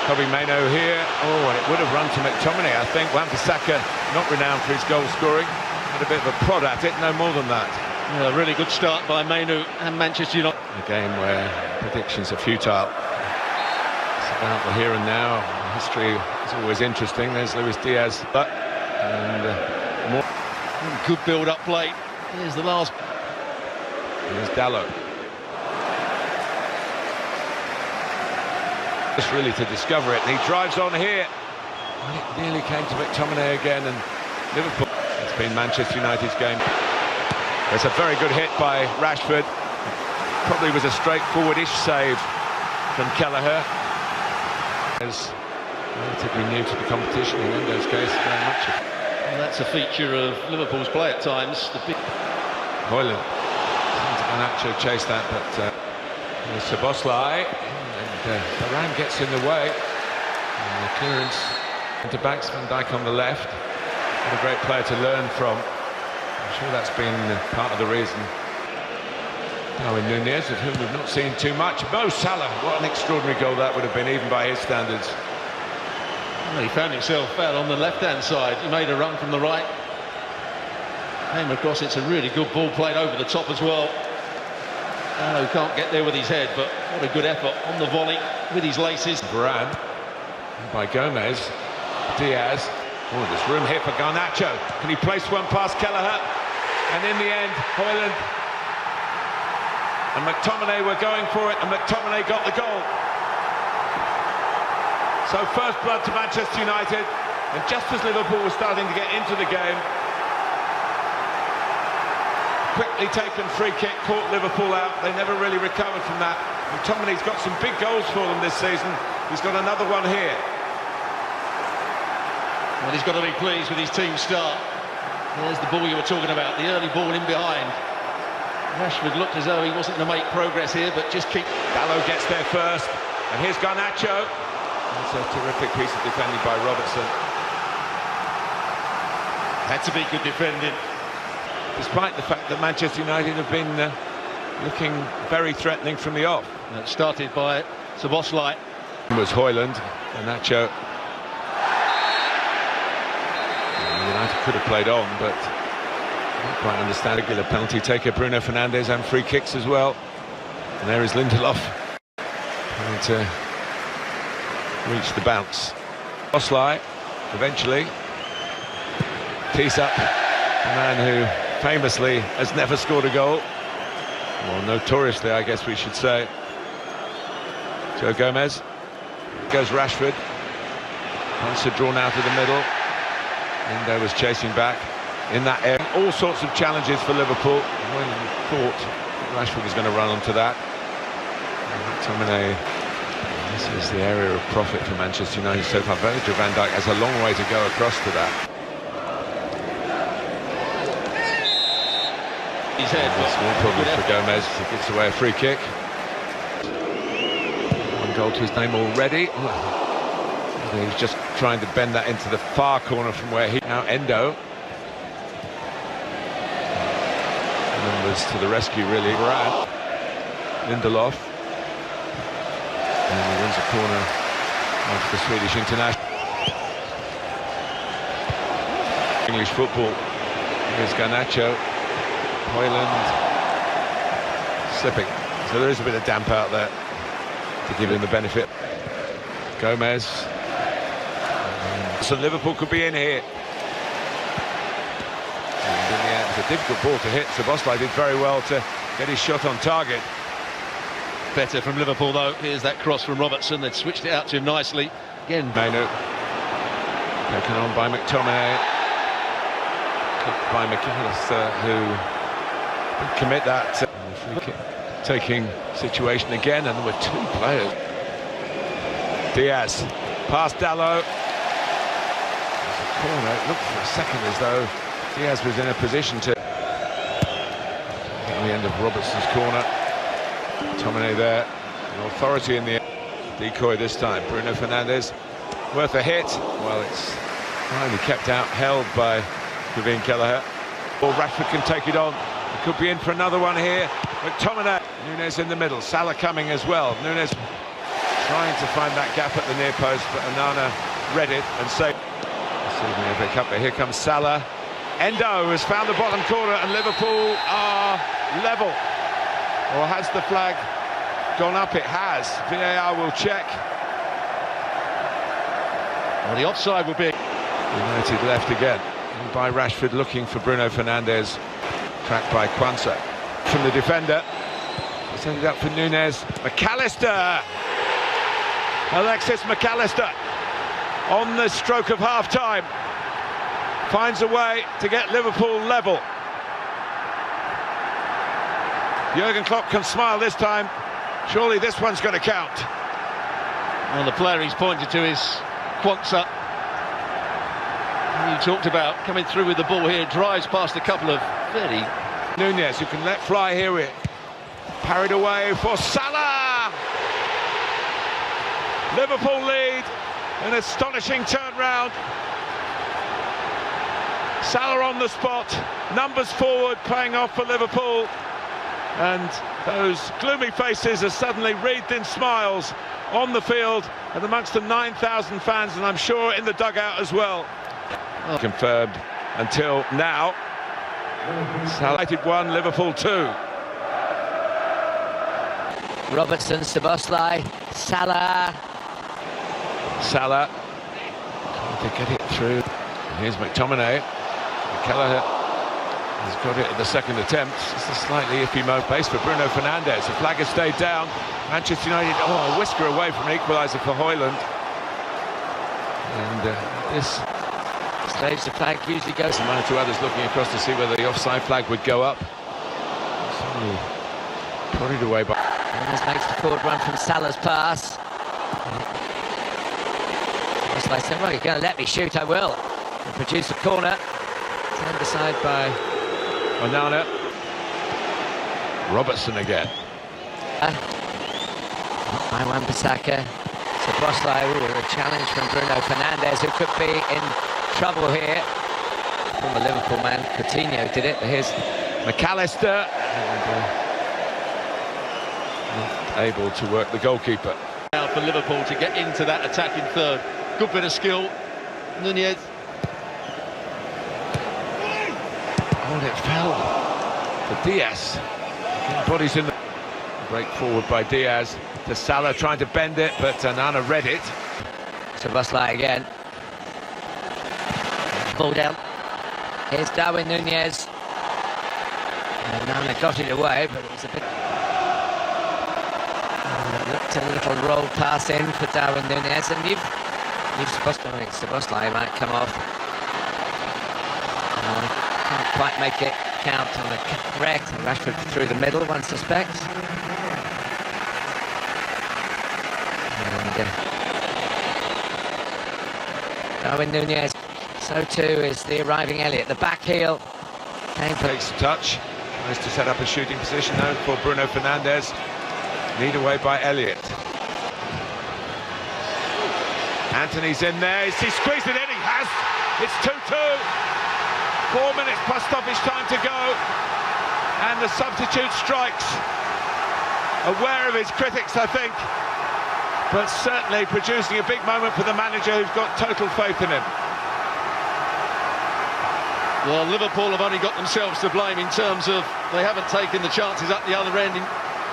Kobe Mano here. Oh, and it would have run to McTominay, I think. Wan-Bissaka, not renowned for his goal scoring. Had a bit of a prod at it, no more than that. Yeah, a really good start by Manu and Manchester United. A game where predictions are futile. It's about the here and now. History is always interesting. There's Luis Diaz, and more. Good build-up play. Here's the last. Here's Dalot. Just really to discover it, and he drives on here. Well, it nearly came to McTominay again, and Liverpool. It's been Manchester United's game. There's a very good hit by Rashford. Probably was a straightforward-ish save from Kelleher. Is relatively new to the competition in Endo's case, very much. Well, that's a feature of Liverpool's play at times. The big Højlund. Nacho chased that, but there's Szoboszlai, and Varane gets in the way. And the clearance into backs, Van Dijk on the left. What a great player to learn from. I'm sure that's been part of the reason. Darwin Núñez, of whom we've not seen too much. Mo Salah, what an extraordinary goal that would have been, even by his standards. Well, he found himself out on the left-hand side. He made a run from the right. Came across, it's a really good ball played over the top as well. Oh, can't get there with his head, but what a good effort on the volley with his laces. Varane, by Gomez, Diaz. Oh, there's room here for Garnacho. Can he place one past Kelleher? And in the end, Højlund and McTominay were going for it, and McTominay got the goal. So first blood to Manchester United, and just as Liverpool was starting to get into the game, quickly taken free kick caught Liverpool out. They never really recovered from that. McTominay's got some big goals for them this season. He's got another one here. Well, he's got to be pleased with his team start. There's the ball you were talking about, the early ball in behind. Rashford looked as though he wasn't going to make progress here, but just keep... Dalot gets there first, and here's Garnacho. That's a terrific piece of defending by Robertson. Had to be good defending. Despite the fact that Manchester United have been looking very threatening from the off. It started by Szoboszlai. It was Højlund, Garnacho. United could have played on, but I don't quite understand. Regular penalty taker Bruno Fernandes, and free kicks as well. And there is Lindelof trying to reach the bounce. Szoboszlai eventually tees up the man who famously has never scored a goal, or notoriously, I guess we should say. Joe Gomez. Goes Rashford. Punts are drawn out of the middle. Endo was chasing back in that area. All sorts of challenges for Liverpool. When you thought Rashford was going to run onto that. McTominay. This is the area of profit for Manchester United so far. Virgil van Dijk has a long way to go across to that. His head. Small problem for Gomez. He gives away a free kick. One goal to his name already. He was just trying to bend that into the far corner from where he... Now Endo. Numbers to the rescue, really. Varane. Lindelof. And he wins a corner off the Swedish international. English football. Here's Garnacho. Højlund slipping, so there is a bit of damp out there to give him the benefit. Gomez, so Liverpool could be in here. And in the end, it's a difficult ball to hit. Szoboszlai did very well to get his shot on target. Better from Liverpool though. Here's that cross from Robertson. They'd switched it out to him nicely. Again, Manu taken on by McTominay. Kicked by McAllister, who did commit that free kick taking situation again, and there were two players. Diaz past Dalot. There's a corner. It looked for a second as though Diaz was in a position to get the end of Robertson's corner. McTominay there, an authority in the decoy this time. Bruno Fernandes, worth a hit. Well, it's finally kept out, held by Kevin Kelleher. Or Rashford can take it on. He could be in for another one here. McTominay, Núñez in the middle. Salah coming as well. Núñez trying to find that gap at the near post, but Onana read it and saved. But here comes Salah. Endo has found the bottom corner, and Liverpool are level. Or has the flag gone up? It has. VAR will check. Well, the offside will be... United left again. And by Rashford looking for Bruno Fernandes. Tracked by Kwanzaa. From the defender. Set it up for Nunez. McAllister! Alexis McAllister on the stroke of half-time. Finds a way to get Liverpool level. Jurgen Klopp can smile this time. Surely this one's going to count. Well, the player he's pointed to is Kwanzaa. You talked about coming through with the ball here, drives past a couple of very... Nunez, who can let fly here with. Parried away for Salah! Liverpool lead, an astonishing turnaround. Salah on the spot, numbers forward, paying off for Liverpool. And those gloomy faces are suddenly wreathed in smiles on the field and amongst the 9,000 fans, and I'm sure in the dugout as well. Confirmed until now. Salah 1, Liverpool 2. Robertson, Szoboszlai, Salah. Salah trying to get it through. Here's McTominay. Kelleher has got it at the second attempt. It's a slightly iffy base for Bruno Fernandes. The flag has stayed down. Manchester United, a whisker away from an equaliser for Højlund. And this Stage the flag usually goes. One or two others looking across to see whether the offside flag would go up. So, prodded away by... Nunez makes the forward run from Salah's pass. Szoboszlai said, well, you're going to let me shoot, I will. And produce a corner. Turned aside by... Onana. Robertson again. By Wan-Bissaka. Szoboszlai with a challenge from Bruno Fernandes, who could be in trouble here. Former Liverpool man Coutinho did it, but here's McAllister. Not able to work the goalkeeper. Now for Liverpool to get into that attacking third. Good bit of skill. Nunez. Oh, and it fell for Diaz. Bodies in the... Break forward by Diaz to Salah, trying to bend it, but Onana read it. Szoboszlai again. Ball down. Here's Darwin Nunez. And Onana got it away, but it was a bit... looked a little roll pass in for Darwin Nunez, and you've Szoboszlai might come off. Can't quite make it count on the correct. Rashford through the middle, one suspects. And Darwin Nunez. So too is the arriving Elliott. The back heel. Takes a touch. Tries to set up a shooting position now for Bruno Fernandes. Lead away by Elliott. Antony's in there. Is he squeezed it in? He has. It's 2-2. 4 minutes plus stoppage time to go. And the substitute strikes. Aware of his critics, I think. But certainly producing a big moment for the manager, who's got total faith in him. Well, Liverpool have only got themselves to blame in terms of they haven't taken the chances up the other end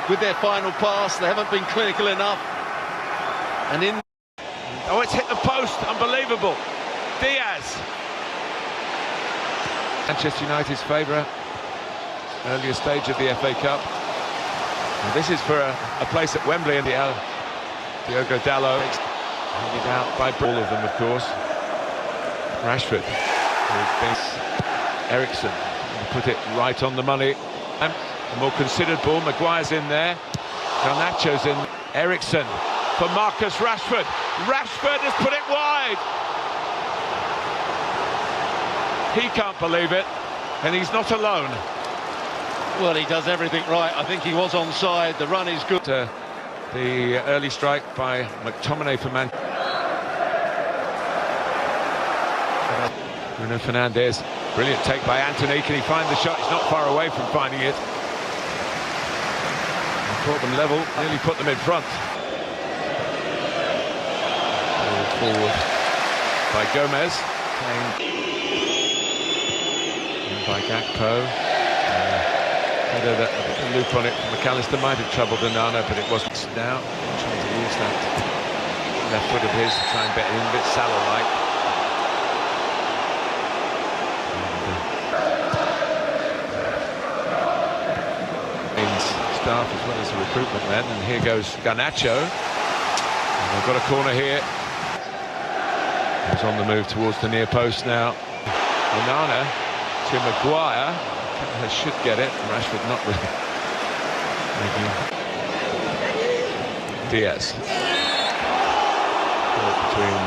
with their final pass. They haven't been clinical enough. And in... Oh, it's hit the post. Unbelievable. Diaz. Manchester United's favourite. Earlier stage of the FA Cup. And this is for a place at Wembley in the Diogo Dalot. Handed out by all of them, of course. Rashford. Eriksen put it right on the money. A more considered ball. Maguire's in there. Garnacho's in. Eriksen for Marcus Rashford. Rashford has put it wide. He can't believe it, and he's not alone. Well, he does everything right. I think he was onside. The run is good. The early strike by McTominay for Man. Bruno Fernandes. Brilliant take by Antony. Can he find the shot? He's not far away from finding it. Brought them level, nearly put them in front. forward by Gomez, playing by Gakpo. Had a loop on it from McAllister, might have troubled Onana, but it wasn't. Now trying to use that left foot of his to try and bet in, a bit Salah-like. Staff as well as the recruitment men, and here goes Garnacho. And they've got a corner here. He's on the move towards the near post now. Onana to Maguire. They should get it. Rashford not really. Diaz. Between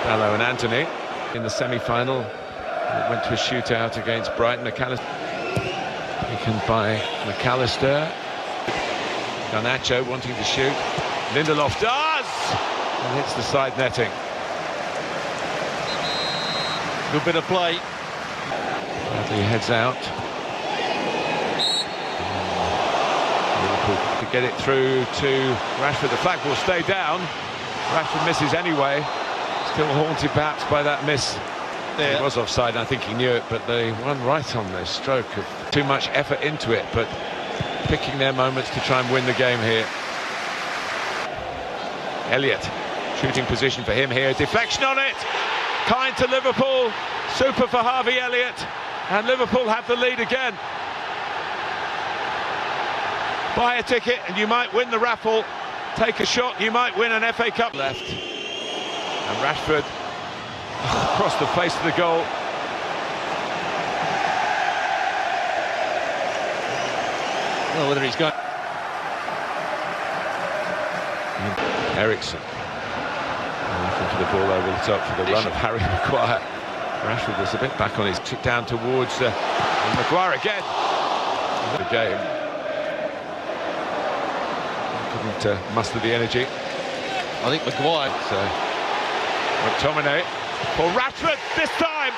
Dallo and Antony in the semi-final. It went to a shootout against Brighton. McAllister taken by McAllister. Garnacho wanting to shoot. Lindelof does! And hits the side netting. Good bit of play. Bradley heads out. Liverpool to get it through to Rashford. The flag will stay down. Rashford misses anyway. Still haunted perhaps by that miss. It was offside, and I think he knew it, but they won right on their stroke of too much effort into it, but picking their moments to try and win the game here. Elliott, shooting position for him here, deflection on it, kind to Liverpool, super for Harvey Elliott, and Liverpool have the lead again. Buy a ticket and you might win the raffle, take a shot, you might win an FA Cup. Left, and Rashford across the face of the goal. Well, whether he's got Ericsson looking for the ball over the top for the run of Harry Maguire. Rashford was a bit back on his took down towards Maguire again. The game couldn't muster the energy. I think Maguire. McTominay for Rashford this time.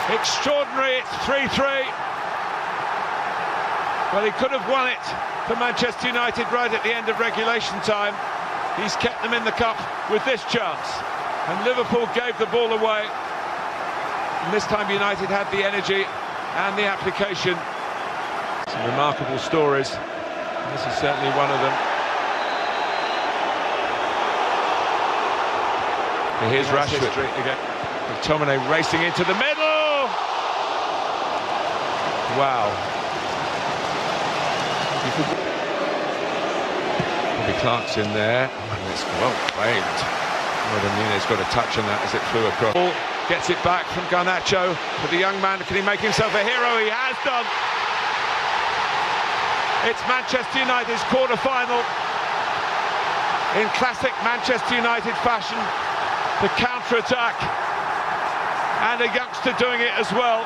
Extraordinary. It's 3-3. Well, he could have won it for Manchester United right at the end of regulation time. He's kept them in the cup with this chance. And Liverpool gave the ball away. And this time United had the energy and the application. Some remarkable stories. This is certainly one of them. And here's Rashford again. McTominay racing into the middle. Wow. Bobby Clark's in there, and it's well framed. Rodamino's got a touch on that as it flew across. Ball gets it back from Garnacho for the young man. Can he make himself a hero? He has done. It's Manchester United's quarter-final. In classic Manchester United fashion, the counter-attack, and a youngster doing it as well.